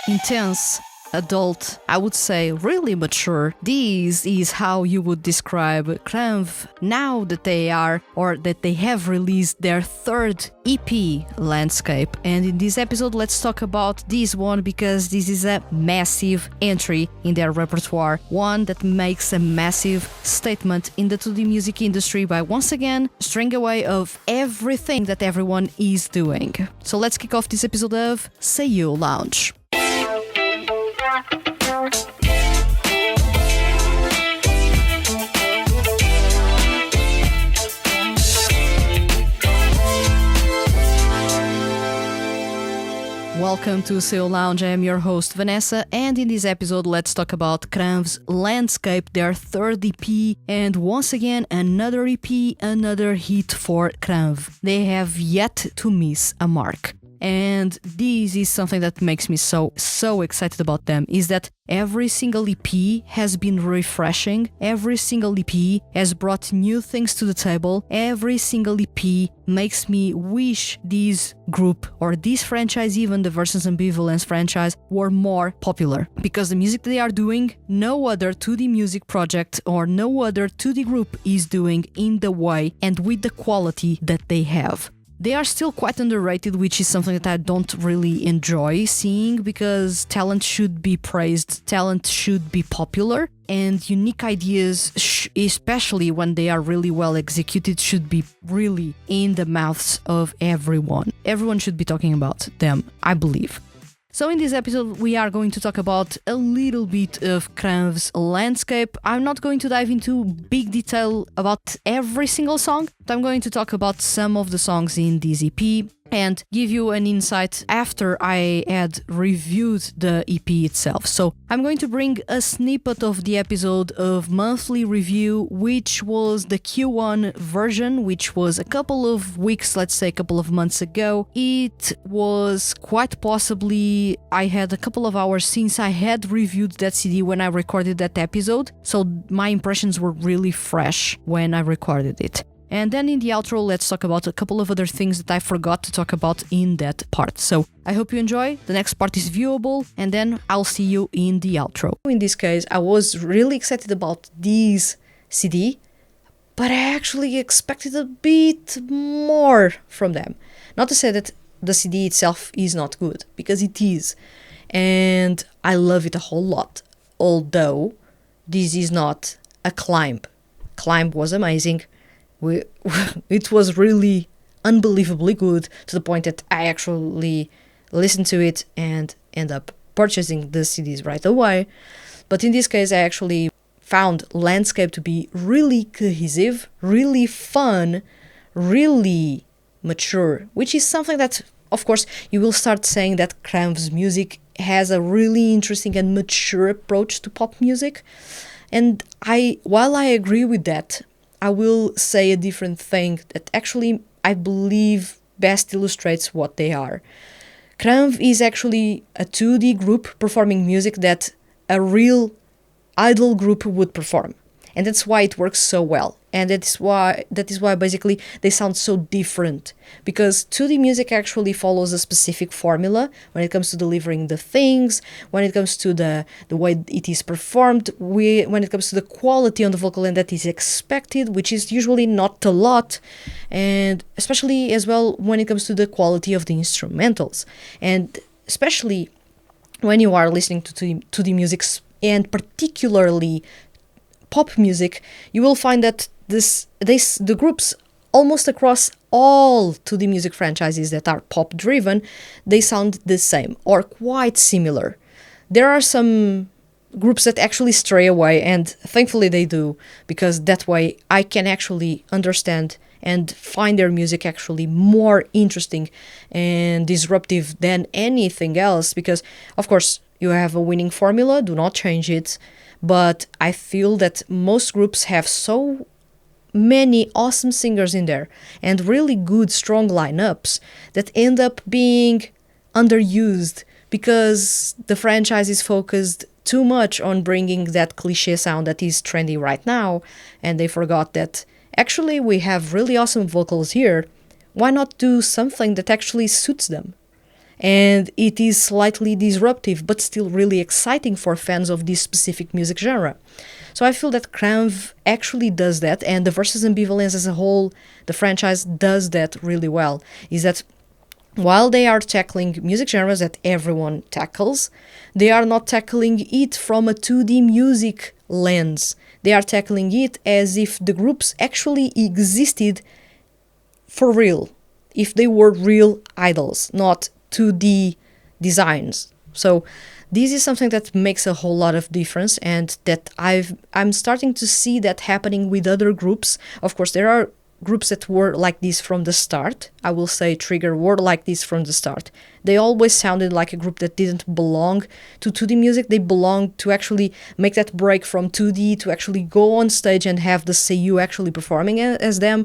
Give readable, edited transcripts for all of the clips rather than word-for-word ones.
intense, adult, I would say really mature. This is how you would describe XlamV now that they are, or that they have released their third EP, Landscape. And in this episode, let's talk about this one because this is a massive entry in their repertoire, one that makes a massive statement in the 2D music industry by once again straying away of everything that everyone is doing. So let's kick off this episode of SEIYUU Lounge. Welcome to SEIYUU Lounge. I am your host Vanessa, and in this episode let's talk about XlamV's Landscape, their third EP, and once again another EP, another hit for XlamV. They have yet to miss a mark. And this is something that makes me so excited about them, is that every single EP has been refreshing, every single EP has brought new things to the table, every single EP makes me wish this group, or this franchise, even the Versus Ambivalence franchise, were more popular. Because the music they are doing, no other 2D music project or no other 2D group is doing in the way and with the quality that they have. They are still quite underrated, which is something that I don't really enjoy seeing, because talent should be praised, talent should be popular, and unique ideas, especially when they are really well executed, should be really in the mouths of everyone. Everyone should be talking about them, I believe. So in this episode, we are going to talk about a little bit of XlamV's Landscape. I'm not going to dive into big detail about every single song, but I'm going to talk about some of the songs in this EP and give you an insight after I had reviewed the EP itself. So I'm going to bring a snippet of the episode of monthly review, which was the Q1 version, which was a couple of weeks, let's say a couple of months ago. It was quite possibly, I had a couple of hours since I had reviewed that CD when I recorded that episode, so my impressions were really fresh when I recorded it. And then in the outro, let's talk about a couple of other things that I forgot to talk about in that part. So I hope you enjoy. The next part is viewable, and then I'll see you in the outro. In this case, I was really excited about this CD, but I actually expected a bit more from them. Not to say that the CD itself is not good, because it is. And I love it a whole lot. Although this is not a XlamV. XlamV was amazing. It was really unbelievably good, to the point that I actually listened to it and end up purchasing the CDs right away. But in this case, I actually found Landscape to be really cohesive, really fun, really mature, which is something that, of course, you will start saying that XlamV's music has a really interesting and mature approach to pop music. And while I agree with that, I will say a different thing that actually I believe best illustrates what they are. XlamV is actually a 2D group performing music that a real idol group would perform. And that's why it works so well. And that is why basically they sound so different. Because 2D music actually follows a specific formula when it comes to delivering the things, when it comes to the way it is performed, when it comes to the quality on the vocal end that is expected, which is usually not a lot, and especially as well when it comes to the quality of the instrumentals. And especially when you are listening to 2D music, and particularly pop music, you will find that the groups almost across all 2D music franchises that are pop driven, they sound the same or quite similar. There are some groups that actually stray away, and thankfully they do, because that way I can actually understand and find their music actually more interesting and disruptive than anything else, because of course you have a winning formula, do not change it. But I feel that most groups have so many awesome singers in there and really good, strong lineups that end up being underused because the franchise is focused too much on bringing that cliche sound that is trendy right now, and they forgot that actually we have really awesome vocals here. Why not do something that actually suits them? and it is slightly disruptive but still really exciting for fans of this specific music genre. So I feel that XlamV actually does that, and the Versus Ambivalence as a whole, the franchise does that really well. Is that while they are tackling music genres that everyone tackles, they are not tackling it from a 2D music lens. They are tackling it as if the groups actually existed for real, if they were real idols, not 2D designs. So this is something that makes a whole lot of difference, and that I'm starting to see that happening with other groups. Of course, there are groups that were like this from the start. I will say Trigger were like this from the start. They always sounded like a group that didn't belong to 2D music. They belonged to actually make that break from 2D to actually go on stage and have the SEIYUU actually performing as them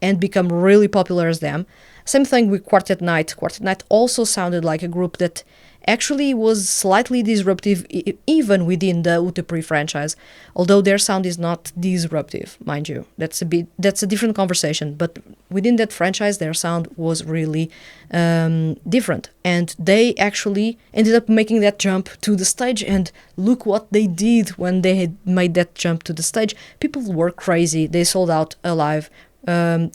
and become really popular as them. Same thing with Quartet Night. Quartet Night also sounded like a group that actually was slightly disruptive even within the Utepri franchise, although their sound is not disruptive, mind you. That's a different conversation, but within that franchise their sound was really different, and they actually ended up making that jump to the stage, and look what they did when they had made that jump to the stage. People were crazy. They sold out a live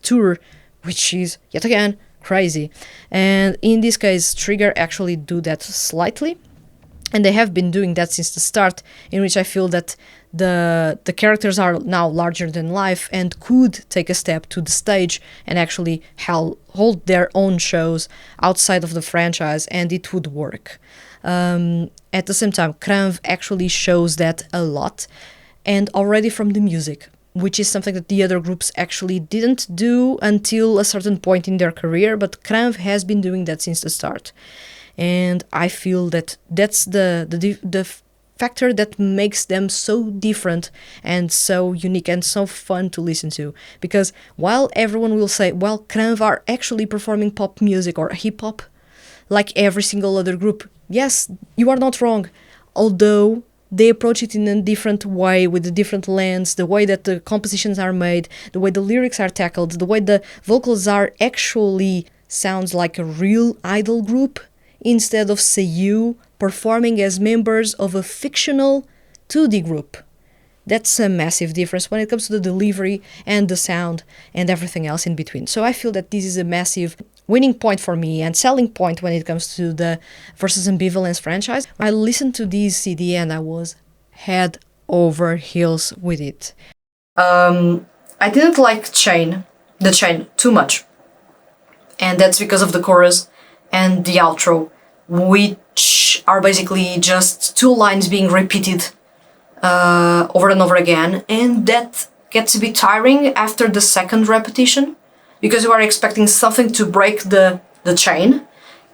tour, which is yet again crazy. And in this case, Trigger actually do that slightly, and they have been doing that since the start, in which I feel that the characters are now larger than life and could take a step to the stage and actually hold their own shows outside of the franchise, and it would work. At the same time, XlamV actually shows that a lot, and already from the music, which is something that the other groups actually didn't do until a certain point in their career, but XlamV has been doing that since the start. And I feel that that's the factor that makes them so different and so unique and so fun to listen to. Because while everyone will say, well, XlamV are actually performing pop music or hip-hop like every single other group, yes, you are not wrong. Although they approach it in a different way, with a different lens, the way that the compositions are made, the way the lyrics are tackled, the way the vocals are actually sounds like a real idol group, instead of SEIYUU performing as members of a fictional 2D group. That's a massive difference when it comes to the delivery and the sound and everything else in between. So I feel that this is a massive winning point for me and selling point when it comes to the Versus Ambivalence franchise. I listened to this CD and I was head over heels with it. I didn't like the chain too much, and that's because of the chorus and the outro, which are basically just two lines being repeated over and over again, and that gets a bit tiring after the second repetition, because you are expecting something to break the chain,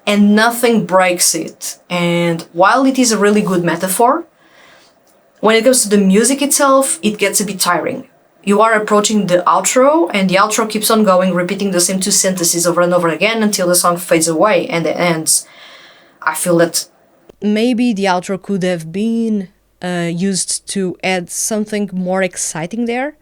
and nothing breaks it. And while it is a really good metaphor, when it comes to the music itself, it gets a bit tiring. You are approaching the outro, and the outro keeps on going, repeating the same two sentences over and over again until the song fades away and it ends. I feel that maybe the outro could have been used to add something more exciting there.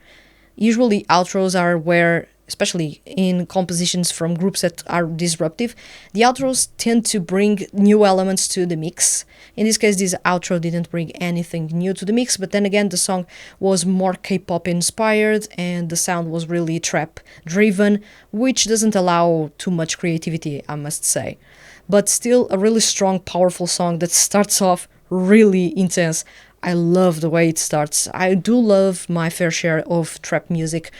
Usually outros are where, especially in compositions from groups that are disruptive, the outros tend to bring new elements to the mix. In this case, this outro didn't bring anything new to the mix, but then again, the song was more K-pop inspired and the sound was really trap driven, which doesn't allow too much creativity, I must say. But still a really strong, powerful song that starts off really intense. I love the way it starts. I do love my fair share of trap music,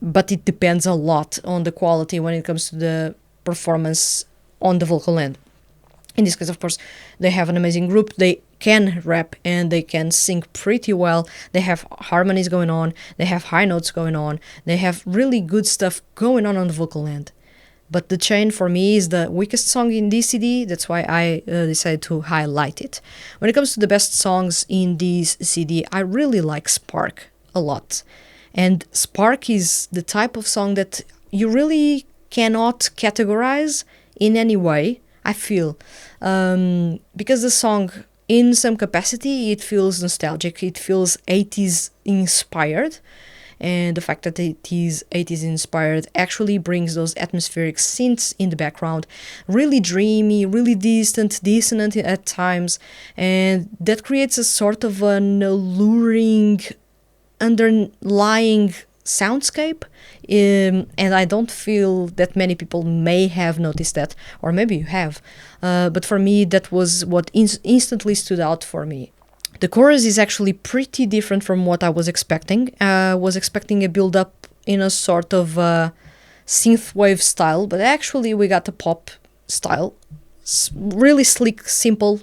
but it depends a lot on the quality when it comes to the performance on the vocal end. In this case, of course, they have an amazing group. They can rap and they can sing pretty well. They have harmonies going on. They have high notes going on. They have really good stuff going on the vocal end. But The Chain for me is the weakest song in this CD. That's why I decided to highlight it. When it comes to the best songs in this CD, I really like Spark a lot. And Spark is the type of song that you really cannot categorize in any way, I feel. Because the song, in some capacity, it feels nostalgic, it feels 80s inspired. and the fact that it is 80s inspired actually brings those atmospheric synths in the background, really dreamy, really distant, dissonant at times, and that creates a sort of an alluring underlying soundscape, and I don't feel that many people may have noticed that, or maybe you have, but for me that was what instantly stood out for me. The chorus is actually pretty different from what I was expecting. I was expecting a build-up in a sort of synthwave style, but actually we got a pop style, really slick, simple,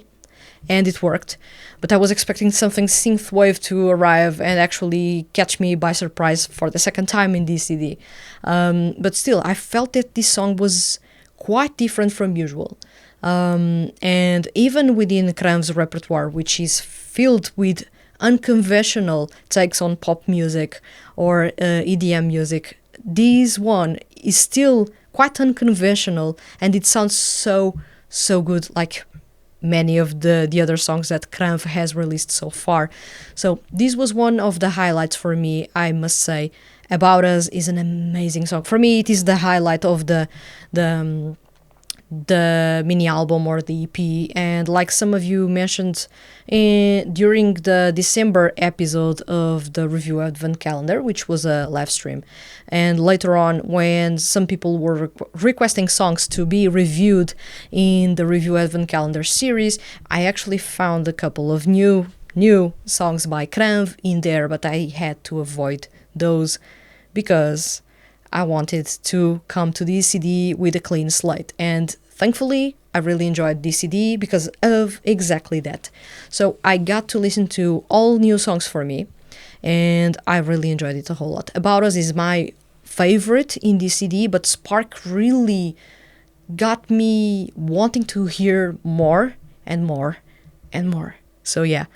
and it worked. But I was expecting something synthwave to arrive and actually catch me by surprise for the second time in this CD. But still, I felt that this song was quite different from usual. And even within XlamV's repertoire, which is filled with unconventional takes on pop music or EDM music, this one is still quite unconventional, and it sounds so good, like many of the other songs that XlamV has released so far. So this was one of the highlights for me, I must say. About Us is an amazing song. For me, it is the highlight of the mini album or the EP, and like some of you mentioned during the December episode of the Review Advent Calendar, which was a live stream, and later on when some people were requesting songs to be reviewed in the Review Advent Calendar series, I actually found a couple of new songs by XlamV in there, but I had to avoid those because I wanted to come to this CD with a clean slate, and thankfully I really enjoyed this CD because of exactly that. So I got to listen to all new songs for me, and I really enjoyed it a whole lot. About Us is my favorite in this CD, but Spark really got me wanting to hear more and more and more. So yeah.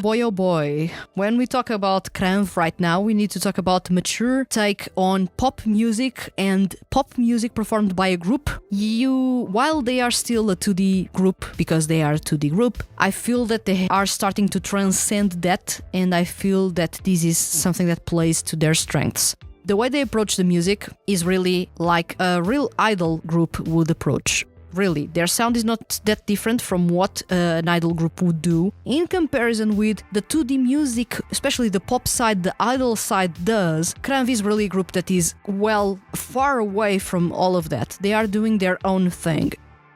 Oh boy. When we talk about XlamV right now, we need to talk about mature take on pop music and pop music performed by a group. While they are still a 2D group, because they are a 2D group, I feel that they are starting to transcend that, and I feel that this is something that plays to their strengths. The way they approach the music is really like a real idol group would approach. Really, their sound is not that different from what an idol group would do in comparison with the 2D music, especially the pop side, the idol side does. XlamV is really a group that is, well, far away from all of that. They are doing their own thing.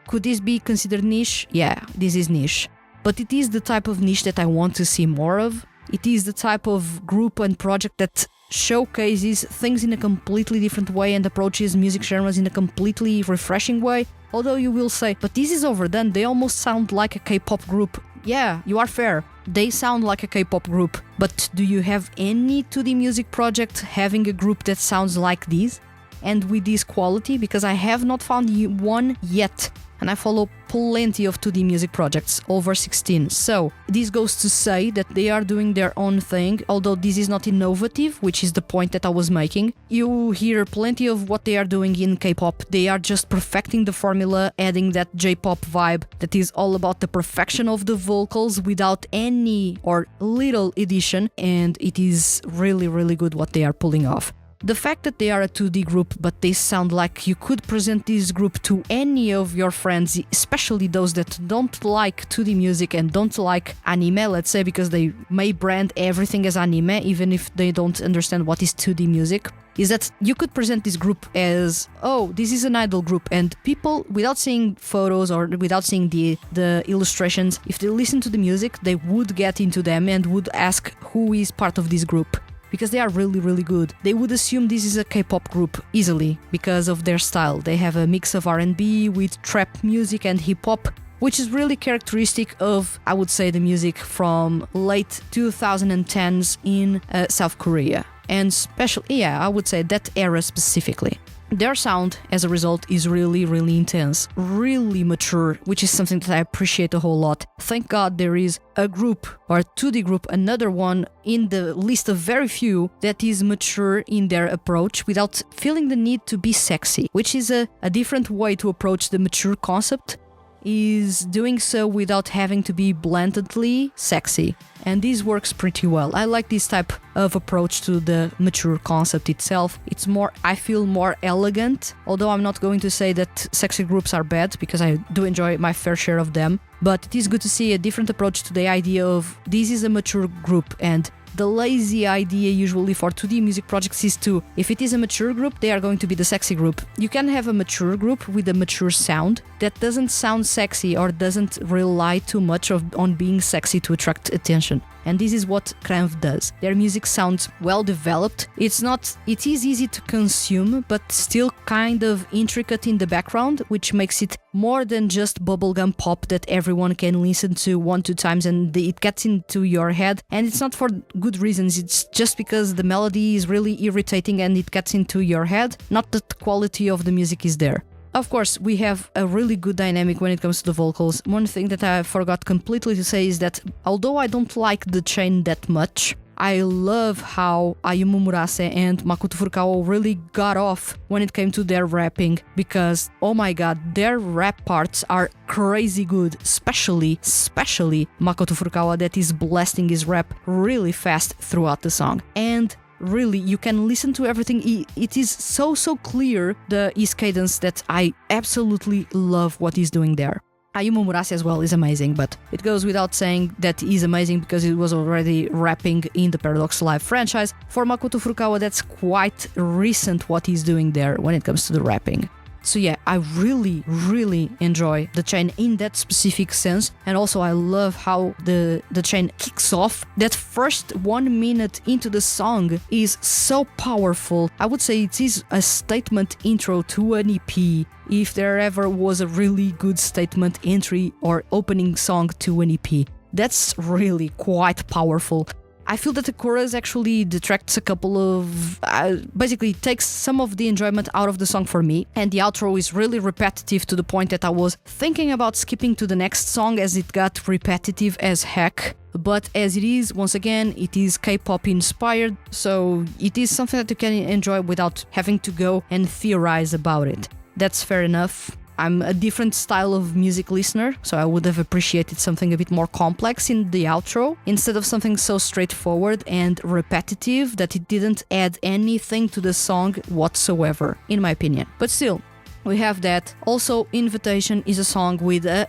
Could this be considered niche? Yeah, this is niche. But it is the type of niche that I want to see more of. It is the type of group and project that showcases things in a completely different way and approaches music genres in a completely refreshing way. Although you will say, but this is overdone, they almost sound like a K-pop group. Yeah, you are fair. They sound like a K-pop group. But do you have any 2D music project having a group that sounds like this? And with this quality? Because I have not found one yet. And I follow plenty of 2D music projects, over 16. So this goes to say that they are doing their own thing, although this is not innovative, which is the point that I was making. You hear plenty of what they are doing in K-pop. They are just perfecting the formula, adding that J-pop vibe that is all about the perfection of the vocals without any or little addition, and it is really, really good what they are pulling off. The fact that they are a 2D group, but they sound like you could present this group to any of your friends, especially those that don't like 2D music and don't like anime, let's say, because they may brand everything as anime, even if they don't understand what is 2D music, is that you could present this group as, oh, this is an idol group, and people, without seeing photos or without seeing the illustrations, if they listen to the music, they would get into them and would ask who is part of this group. Because they are really, really good. They would assume this is a K-pop group easily because of their style. They have a mix of R&B with trap music and hip-hop, which is really characteristic of, I would say, the music from late 2010s in South Korea. and especially, I would say that era specifically. Their sound, as a result, is really, really intense, really mature, which is something that I appreciate a whole lot. Thank God there is a group, or a 2D group, another one in the list of very few that is mature in their approach without feeling the need to be sexy, which is a different way to approach the mature concept, is doing so without having to be blatantly sexy. And this works pretty well. I like this type of approach to the mature concept itself. It's more, I feel, more elegant, although I'm not going to say that sexy groups are bad, because I do enjoy my fair share of them. But it is good to see a different approach to the idea of this is a mature group, and the lazy idea usually for 2D music projects is to, if it is a mature group, they are going to be the sexy group. You can have a mature group with a mature sound that doesn't sound sexy or doesn't rely too much on being sexy to attract attention. And this is what XlamV does. Their music sounds well developed. It is easy to consume, but still kind of intricate in the background, which makes it more than just bubblegum pop that everyone can listen to 1-2 times and it gets into your head. And it's not for good reasons, it's just because the melody is really irritating and it gets into your head, not that the quality of the music is there. Of course, we have a really good dynamic when it comes to the vocals. One thing that I forgot completely to say is that although I don't like the chain that much, I love how SEIYUU Murase and Makoto Furukawa really got off when it came to their rapping, because, oh my god, their rap parts are crazy good, especially Makoto Furukawa, that is blasting his rap really fast throughout the song. And really, you can listen to everything. It is so clear, his cadence, that I absolutely love what he's doing there. SEIYUU Murase as well is amazing, but it goes without saying that he's amazing because he was already rapping in the Paradox Live franchise. For Makoto Furukawa, that's quite recent what he's doing there when it comes to the rapping. So yeah, I really enjoy the chain in that specific sense, and also I love how the chain kicks off. That first 1 minute into the song is so powerful. I would say it is a statement intro to an EP, if there ever was a really good statement entry or opening song to an EP. That's really quite powerful. I feel that the chorus actually detracts a couple of... basically takes some of the enjoyment out of the song for me, and the outro is really repetitive to the point that I was thinking about skipping to the next song as it got repetitive as heck. But as it is, once again, it is K-pop inspired, so it is something that you can enjoy without having to go and theorize about it. That's fair enough. I'm a different style of music listener, so I would have appreciated something a bit more complex in the outro, instead of something so straightforward and repetitive that it didn't add anything to the song whatsoever, in my opinion. But still, we have that. Also, Invitation is a song with a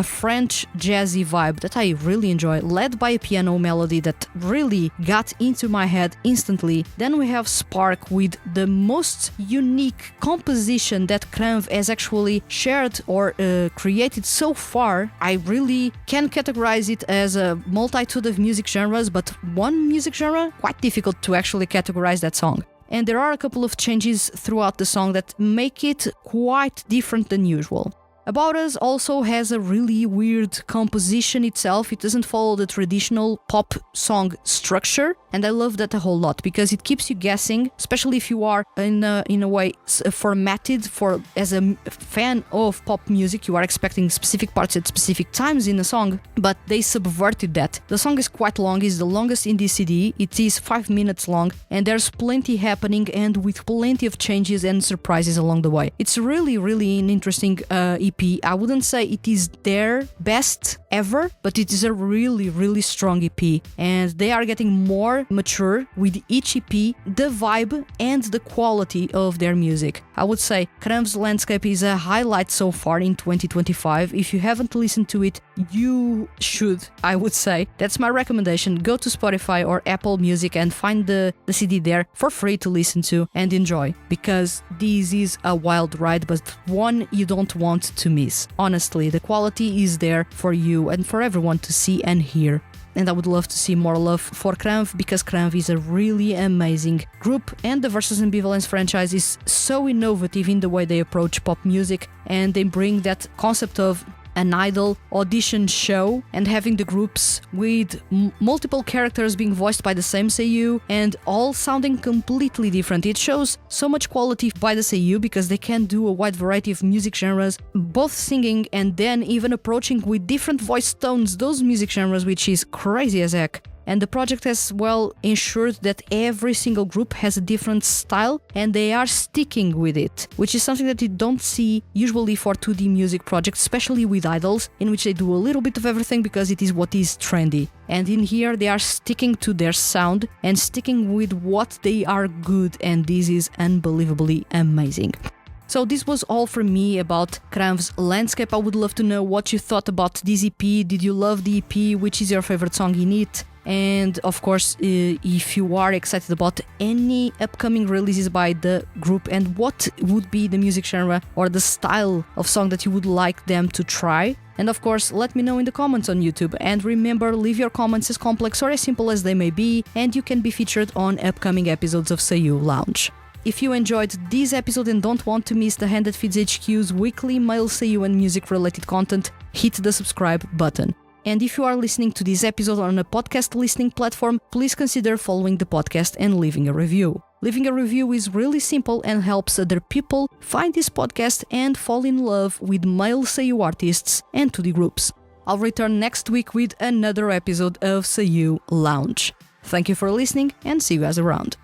French jazzy vibe that I really enjoy, led by a piano melody that really got into my head instantly. Then we have Spark with the most unique composition that XlamV has actually shared or created so far. I really can categorize it as a multitude of music genres, but one music genre, quite difficult to actually categorize that song. And there are a couple of changes throughout the song that make it quite different than usual. About Us also has a really weird composition itself. It doesn't follow the traditional pop song structure, and I love that a whole lot because it keeps you guessing, especially if you are in a way formatted for, as a fan of pop music, you are expecting specific parts at specific times in a song, but they subverted that. The song is quite long, it's the longest in this CD, it is 5 minutes long, and there's plenty happening and with plenty of changes and surprises along the way. It's really an interesting EP. I wouldn't say it is their best ever, but it is a really strong EP, and they are getting more mature with each EP, the vibe and the quality of their music. I would say XlamV's Landscape is a highlight so far in 2025. If you haven't listened to it, you should, I would say. That's my recommendation. Go to Spotify or Apple Music and find the CD there for free to listen to and enjoy, because this is a wild ride, but one you don't want to miss. Honestly, the quality is there for you and for everyone to see and hear. And I would love to see more love for XlamV, because XlamV is a really amazing group, and the Versus Ambivalence franchise is so innovative in the way they approach pop music, and they bring that concept of an idol audition show and having the groups with multiple characters being voiced by the same SEIYUU and all sounding completely different. It shows so much quality by the SEIYUU because they can do a wide variety of music genres, both singing and then even approaching with different voice tones those music genres, which is crazy as heck. And the project has, well, ensured that every single group has a different style and they are sticking with it, which is something that you don't see usually for 2D music projects, especially with idols, in which they do a little bit of everything because it is what is trendy. And in here they are sticking to their sound and sticking with what they are good, and this is unbelievably amazing. So this was all from me about XlamV's Landscape. I would love to know what you thought about this EP. Did you love the EP? Which is your favorite song in it? And of course, if you are excited about any upcoming releases by the group and what would be the music genre or the style of song that you would like them to try. And of course, let me know in the comments on YouTube. And remember, leave your comments as complex or as simple as they may be, and you can be featured on upcoming episodes of SEIYUU Lounge. If you enjoyed this episode and don't want to miss the THTFHQ's weekly male SEIYUU and music related content, hit the subscribe button. And if you are listening to this episode on a podcast listening platform, please consider following the podcast and leaving a review. Leaving a review is really simple and helps other people find this podcast and fall in love with male SEIYUU artists and 2D groups. I'll return next week with another episode of SEIYUU Lounge. Thank you for listening and see you guys around.